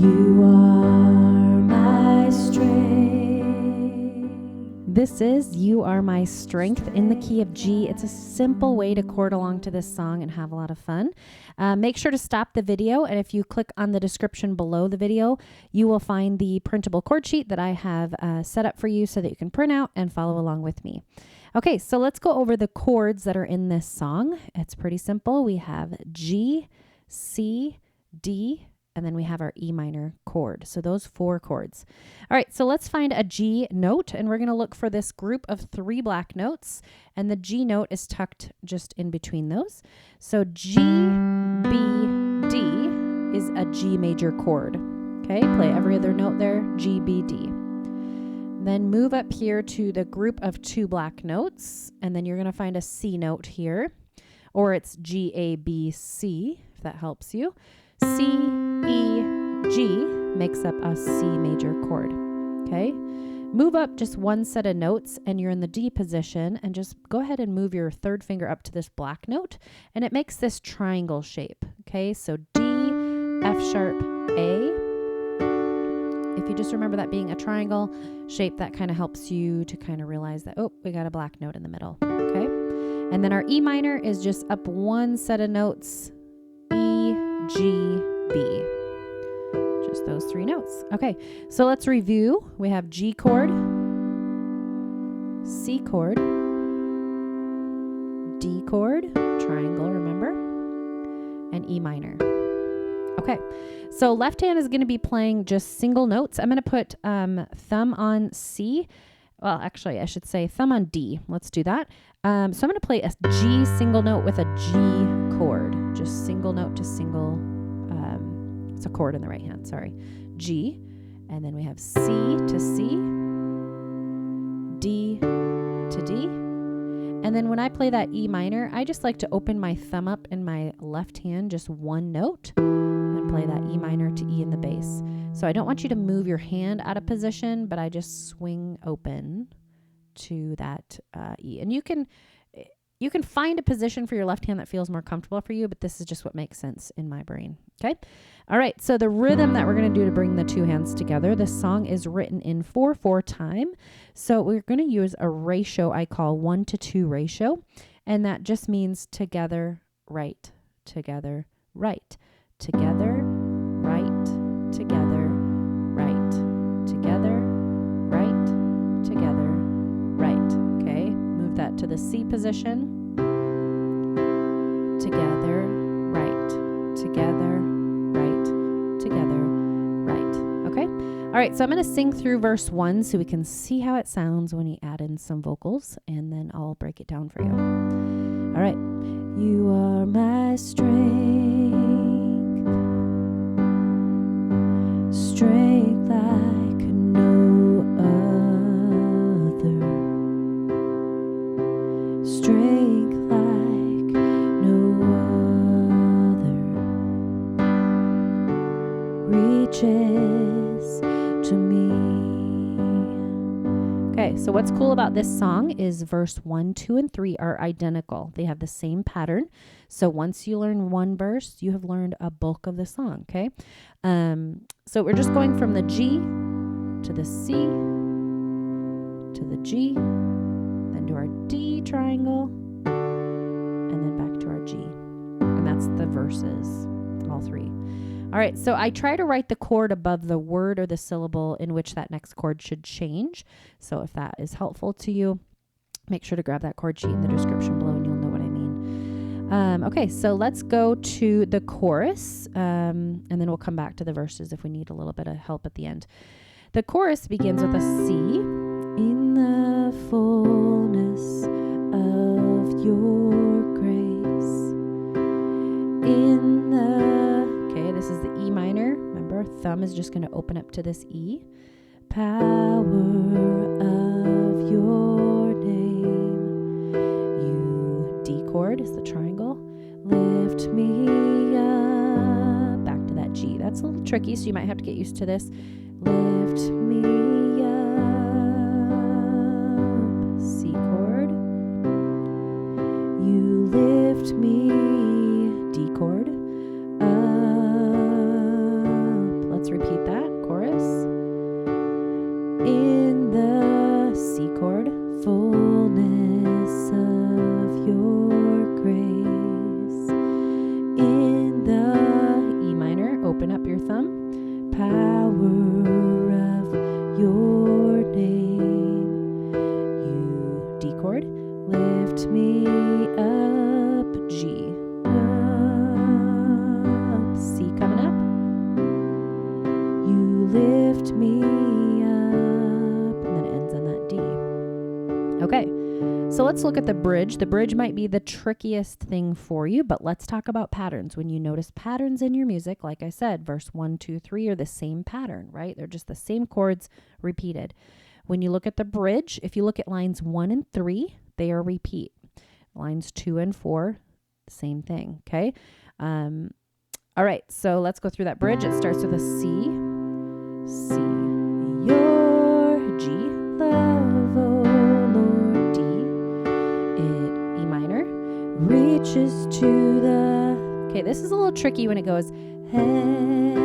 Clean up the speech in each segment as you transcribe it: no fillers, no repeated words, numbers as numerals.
You are my strength. This is You Are My Strength in the key of G. It's a simple way to chord along to this song and have a lot of fun. Make sure to stop the video, and if you click on the description below the video, you will find the printable chord sheet that I have set up for you so that you can print out and follow along with me. Okay, so let's go over the chords that are in this song. It's pretty simple. We have G, C, D, and then we have our E minor chord. So those 4 chords. All right, so let's find a G note, and we're going to look for this group of 3 black notes, and the G note is tucked just in between those. So G, B, D is a G major chord. Okay, play every other note there, G, B, D. Then move up here to the group of 2 black notes, and then you're going to find a C note here, or it's G, A, B, C, if that helps you. C, E, G makes up a C major chord. Okay, move up just 1 set of notes and you're in the D position, and just go ahead and move your 3rd finger up to this black note, and it makes this triangle shape. Okay, so D, F sharp, A. If you just remember that being a triangle shape, that kind of helps you to kind of realize that, oh, we got a black note in the middle. Okay, and then our E minor is just up 1 set of notes, E, G, B. Just those 3 notes. Okay, so let's review. We have G chord, C chord, D chord, triangle, remember, and E minor. Okay, so left hand is going to be playing just single notes. I'm going to put thumb on C. Well, actually, I should say thumb on D. Let's do that. So I'm going to play a G single note with a G chord. Just single note to single. It's a chord in the right hand, sorry. G. And then we have C to C. D to D. And then when I play that E minor, I just like to open my thumb up in my left hand, just 1 note, and play that E minor to E in the bass. So I don't want you to move your hand out of position, but I just swing open to that E. And you can find a position for your left hand that feels more comfortable for you, but this is just what makes sense in my brain. Okay. All right. So the rhythm that we're going to do to bring the 2 hands together, this song is written in 4/4 time. So we're going to use a ratio I call 1-to-2 ratio. And that just means together, right, together, right, together, right, together, right, together, right, together, right. Okay. Move that to the C position. Together, right, together, right, together, right. Okay. All right. So I'm going to sing through verse 1 so we can see how it sounds when you add in some vocals, and then I'll break it down for you. All right. You are my strength, strength like no other, strength like no other, reaches to me. Okay, so what's cool about this song is verse 1, 2, and 3 are identical. They have the same pattern. So once you learn one verse, you have learned a bulk of the song, okay? So we're just going from the G to the C to the G, then to our D triangle, and then back to our G. And that's the verses, all 3. All right, so I try to write the chord above the word or the syllable in which that next chord should change. So if that is helpful to you, make sure to grab that chord sheet in the description below and you'll know what I mean. Okay, so let's go to the chorus, and then we'll come back to the verses if we need a little bit of help at the end. The chorus begins with a C. In the fullness of your grace, in the... Okay, this is the E minor. Remember, thumb is just going to open up to this E. Power of your name. You, D chord is the triangle. Lift me up. Back to that G. That's a little tricky, so you might have to get used to this. Lift me up. C chord. You lift me. D chord. Let's repeat power of your name. You, D chord, lift me up, G, up, C coming up. You lift me up, and then it ends on that D. Okay, so let's look at the bridge. The bridge might be the trickiest thing for you, but let's talk about patterns. When you notice patterns in your music, like I said, verse 1, 2, 3 are the same pattern, right? They're just the same chords repeated. When you look at the bridge, if you look at lines 1 and 3, they are repeat. Lines 2 and 4, same thing, okay? All right, so let's go through that bridge. It starts with a C, C, your G, love, oh Lord, D, it, E minor, reaches to the, okay, this is a little tricky when it goes heavens,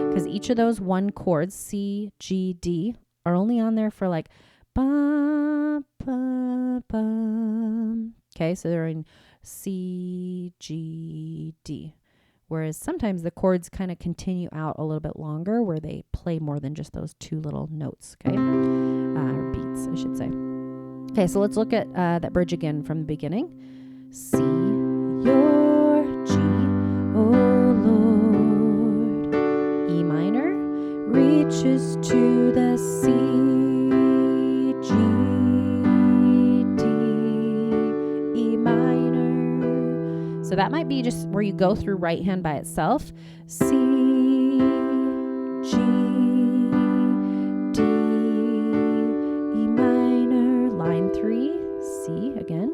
because each of those one chords, C, G, D, are only on there for like bum, bum, bum. Okay, so they're in C, G, D. Whereas sometimes the chords kind of continue out a little bit longer where they play more than just those two little notes, okay? Or beats, I should say. Okay, so let's look at that bridge again from the beginning. C, your G, oh Lord. E minor reaches to the C, G, D, E minor. So that might be just where you go through right hand by itself. C, G, D, E minor. Line 3, C again.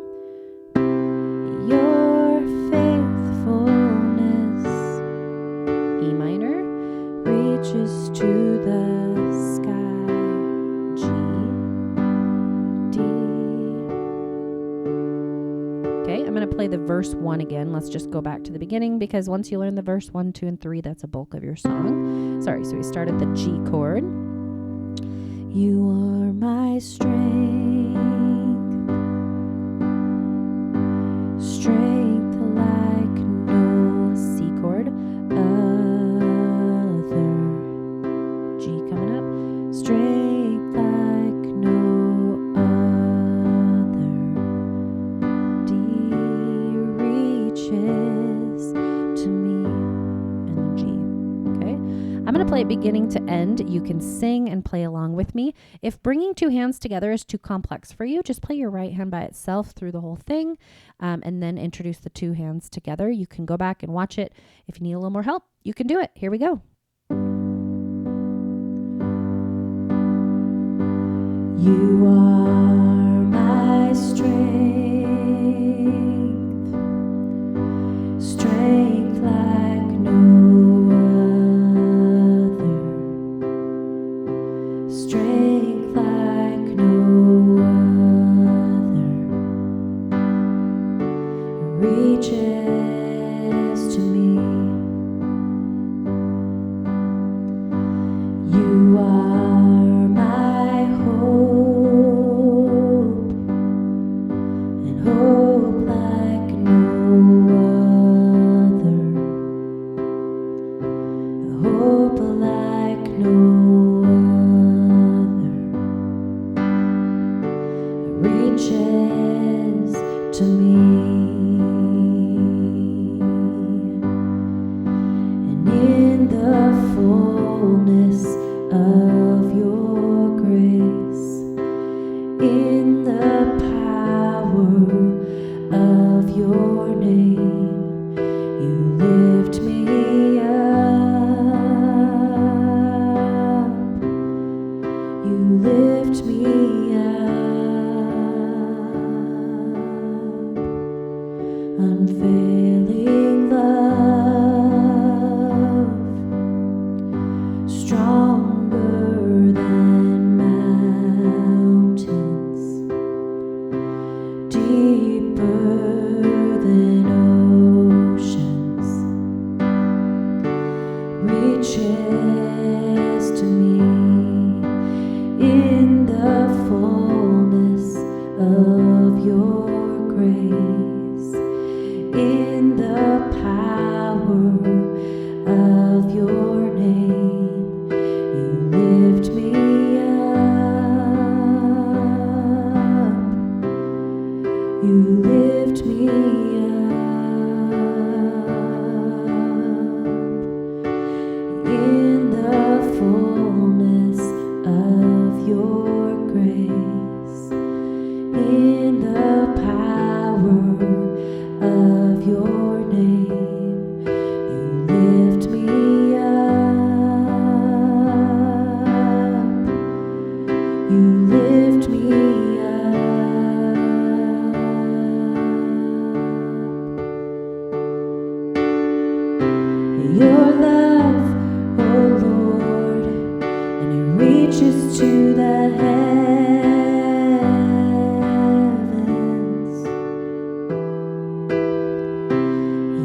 Your faithfulness, E minor, reaches to the sky, G, D. Okay, I'm going to play the verse 1 again. Let's just go back to the beginning because once you learn the verse 1, 2, and 3, that's a bulk of your song. Sorry, so we start at the G chord. You are my strength, strength like no C chord other. G coming up. Strength like no other. D reaches to me, and then G. Okay, I'm going to play it beginning to end. You can sing and play along with me. If bringing two hands together is too complex for you, just play your right hand by itself through the whole thing, and then introduce the two hands together. You can go back and watch it. If you need a little more help, you can do it. Here we go. You are my strength, strength like no other, strength like no other, reaches to me. You are my hope, and hope like no other, hope like no other, reaches to me. And in the fullness of your grace, in the power of your name, you lift me up, you lift me up. Unfailing love, stronger than man. Your love, oh Lord, and it reaches to the heavens.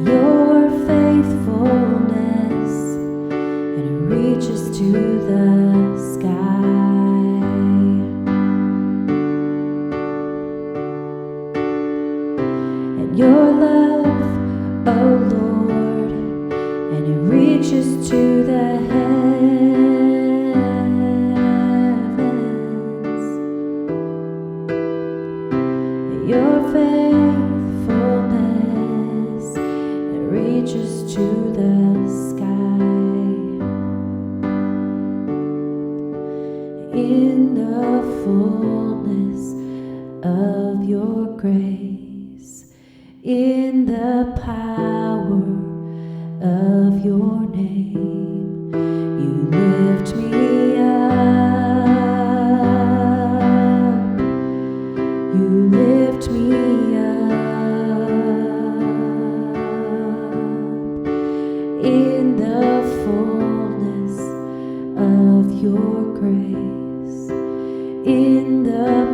Your faithfulness, and it reaches to the sky. And your love, oh Lord, and it reaches to the heavens. Your faithfulness, it reaches to the sky. In the fullness of your grace, in the power of your name, you lift me up, you lift me up. In the fullness of your grace, in the